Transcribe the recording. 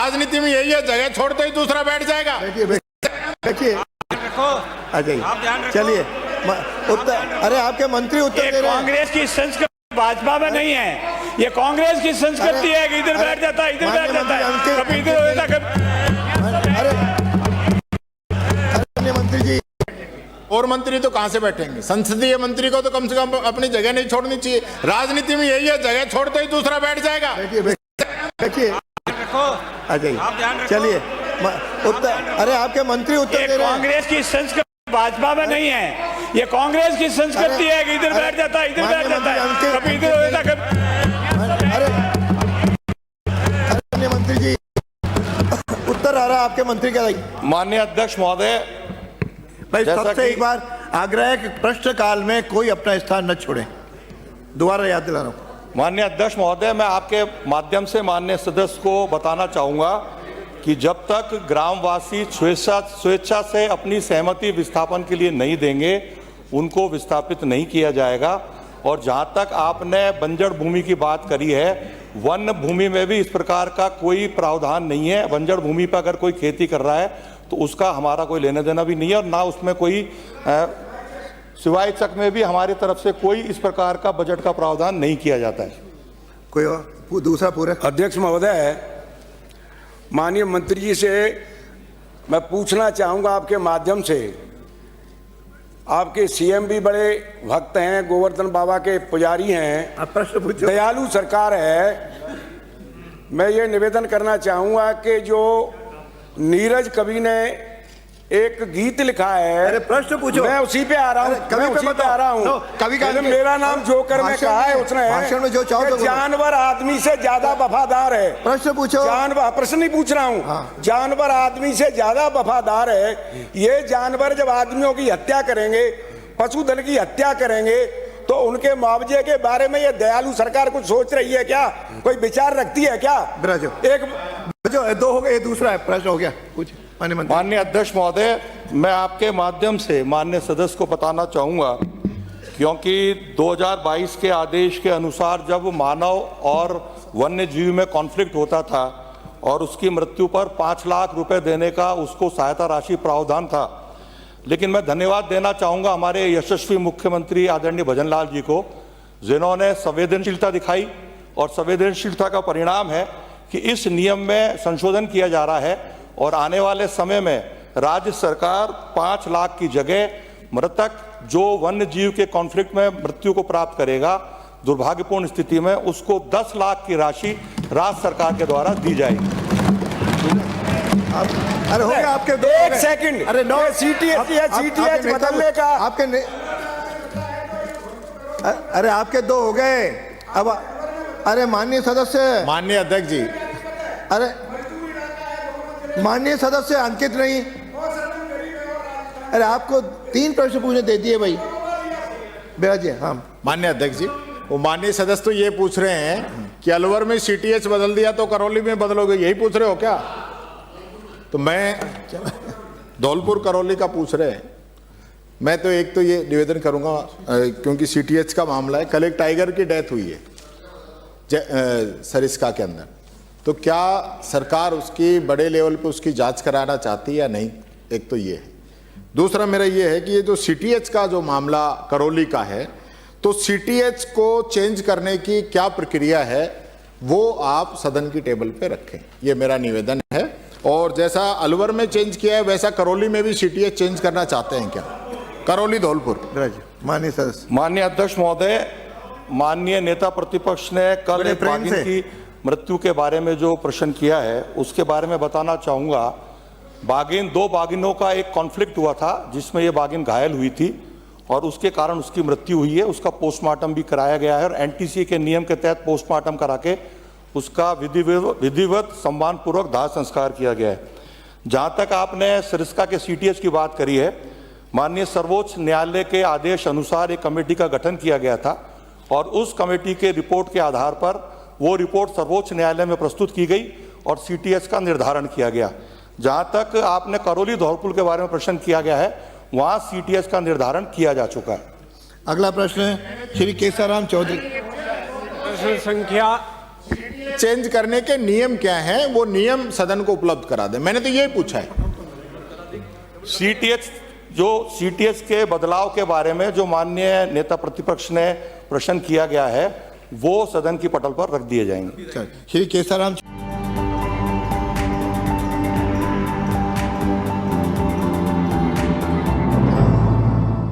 राजनीति में यही है, जगह छोड़ते ही दूसरा बैठ जाएगा। देखिए आ जाइए, चलिए उत्तर। अरे आपके मंत्री उत्तर दे रहे हैं। कांग्रेस की संस्कृति भाजपा में नहीं है, ये कांग्रेस की संस्कृति है कि इधर बैठ जाता है, इधर बैठ जाता है, कभी इधर हो जाता है। अरे मंत्री जी, और मंत्री तो कहां से बैठेंगे? संसदीय मंत्री को तो कम से कम अपनी जगह नहीं छोड़नी चाहिए। राजनीति में यही है, जगह छोड़ते ही दूसरा बैठ जाएगा। देखिए आ जाइए, चलिए उत्तर। अरे आपके मंत्री उत्तर दे रहे हैं। कांग्रेस की संस्कृति भाजपा में नहीं है, ये कांग्रेस की संस्कृति है कि इधर बैठ जाता है, इधर बैठ जाता है, कभी इधर हो जाता है। अरे मंत्री जी उत्तर आ रहा है आपके मंत्री का। माननीय अध्यक्ष महोदय, भाई सबसे एक बार आग्रह है कि प्रश्नकाल में कोई अपना स्थान न छोड़े। दोबारा याद दिला रहा हूं। माननीय अध्यक्ष महोदय, मैं आपके माध्यम से माननीय सदस्य को बताना चाहूंगा कि जब तक ग्रामवासी स्वेच्छा से अपनी सहमति विस्थापन के लिए नहीं देंगे, उनको विस्थापित नहीं किया जाएगा। और जहां तक आपने बंजर भूमि की बात करी है, वन भूमि में भी इस प्रकार का कोई प्रावधान नहीं है। बंजर भूमि पर अगर कोई खेती कर रहा है तो उसका हमारा कोई लेना देना भी नहीं है, और ना उसमें कोई सिवाय तक में भी हमारी तरफ से कोई इस प्रकार का बजट का प्रावधान नहीं किया जाता है। कोई और दूसरा पूरा। अध्यक्ष महोदय, माननीय मंत्री जी से मैं पूछना चाहूंगा आपके माध्यम से, आपके सीएम भी बड़े भक्त हैं, गोवर्धन बाबा के पुजारी हैं, आप प्रश्न पूछो। दयालु सरकार है। मैं ये निवेदन करना चाहूंगा कि जो नीरज कवि ने एक गीत लिखा है, अरे प्रश्न पूछो। मैं उसी पे आ रहा हूँ, कवि पे बता रहा हूँ। कवि का मेरा नाम जोकर में कहा है उसने, भाषण में जो चाहो तो जानवर आदमी से ज्यादा वफादार है। प्रश्न पूछो। जानवर, प्रश्न नहीं पूछ रहा हूँ। हाँ। जानवर आदमी से ज्यादा वफादार है। ये जानवर जब आदमियों की हत्या करेंगे, पशुधन की हत्या करेंगे, तो उनके मुआवजे के बारे में ये दयालु सरकार कुछ सोच रही है क्या? कोई विचार रखती है क्या? एक जो दो हो गए, दूसरा प्रश्न हो गया कुछ। माननीय अध्यक्ष महोदय, मैं आपके माध्यम से माननीय सदस्य को बताना चाहूंगा, क्योंकि 2022 के आदेश के अनुसार जब मानव और वन्य जीव में कॉन्फ्लिक्ट होता था और उसकी मृत्यु पर 5 लाख रुपए देने का उसको सहायता राशि प्रावधान था। लेकिन मैं धन्यवाद देना चाहूंगा हमारे यशस्वी मुख्यमंत्री आदरणीय भजन लाल जी को, जिन्होंने संवेदनशीलता दिखाई, और संवेदनशीलता का परिणाम है कि इस नियम में संशोधन किया जा रहा है, और आने वाले समय में राज्य सरकार 5 लाख की जगह मृतक जो वन्य जीव के कॉन्फ्लिक्ट में मृत्यु को प्राप्त करेगा दुर्भाग्यपूर्ण स्थिति में, उसको 10 लाख की राशि राज्य सरकार के द्वारा दी जाएगी। अरे हो गया आपके दो। एक सेकंड। अरे नो, सीटीएच बदलने का आपके अरे आपके दो हो गए अब। अरे माननीय सदस्य, माननीय अध्यक्ष जी, अरे माननीय सदस्य अंकित नहीं। अरे आपको 3 प्रश्न पूछने दे दिए भाई। बिराजिए। हाँ माननीय अध्यक्ष जी, वो माननीय सदस्य तो ये पूछ रहे हैं कि अलवर में सीटीएच बदल दिया तो करौली में बदलोगे, यही पूछ रहे हो क्या? तो मैं धौलपुर करौली का पूछ रहे हैं। मैं तो एक तो ये निवेदन करूंगा, क्योंकि सीटीएच का मामला है, कल एक टाइगर की डेथ हुई है सरिस्का के अंदर, तो क्या सरकार उसकी बड़े लेवल पे उसकी जांच कराना चाहती है या नहीं? एक तो ये है। दूसरा मेरा ये है कि ये जो सीटीएच का जो मामला करौली का है, तो सीटीएच को चेंज करने की क्या प्रक्रिया है, वो आप सदन की टेबल पे रखें, ये मेरा निवेदन है। और जैसा अलवर में चेंज किया है वैसा करौली में भी सीटीएच चेंज करना चाहते हैं क्या? करौली धौलपुर। माननीय सदस्य। माननीय अध्यक्ष महोदय, माननीय नेता प्रतिपक्ष ने कल एक बाघिन की मृत्यु के बारे में जो प्रश्न किया है उसके बारे में बताना चाहूंगा। दो बाघिनों का एक कॉन्फ्लिक्ट हुआ था जिसमें ये बाघिन घायल हुई थी और उसके कारण उसकी मृत्यु हुई है। उसका पोस्टमार्टम भी कराया गया है और एनटीसी के नियम के तहत पोस्टमार्टम करा के उसका विधिवत सम्मानपूर्वक दाह संस्कार किया गया है। जहां तक आपने सरिस्का के सीटीएच की बात करी है, माननीय सर्वोच्च न्यायालय के आदेश अनुसार एक कमेटी का गठन किया गया था और उस कमेटी के रिपोर्ट के आधार पर वो रिपोर्ट सर्वोच्च न्यायालय में प्रस्तुत की गई और सीटीएच का निर्धारण किया गया। जहां तक आपने करौली धौलपुर के बारे में प्रश्न किया गया है, वहां सीटीएच का निर्धारण किया जा चुका है। अगला प्रश्न है श्री केसाराम चौधरी। प्रश्न संख्या चेंज करने के नियम क्या हैं, वो नियम सदन को उपलब्ध करा दे। मैंने तो यही पूछा है। सीटीएस के बदलाव के बारे में जो माननीय नेता प्रतिपक्ष ने प्रश्न किया गया है वो सदन की पटल पर रख दिए जाएंगे। श्री केसाराम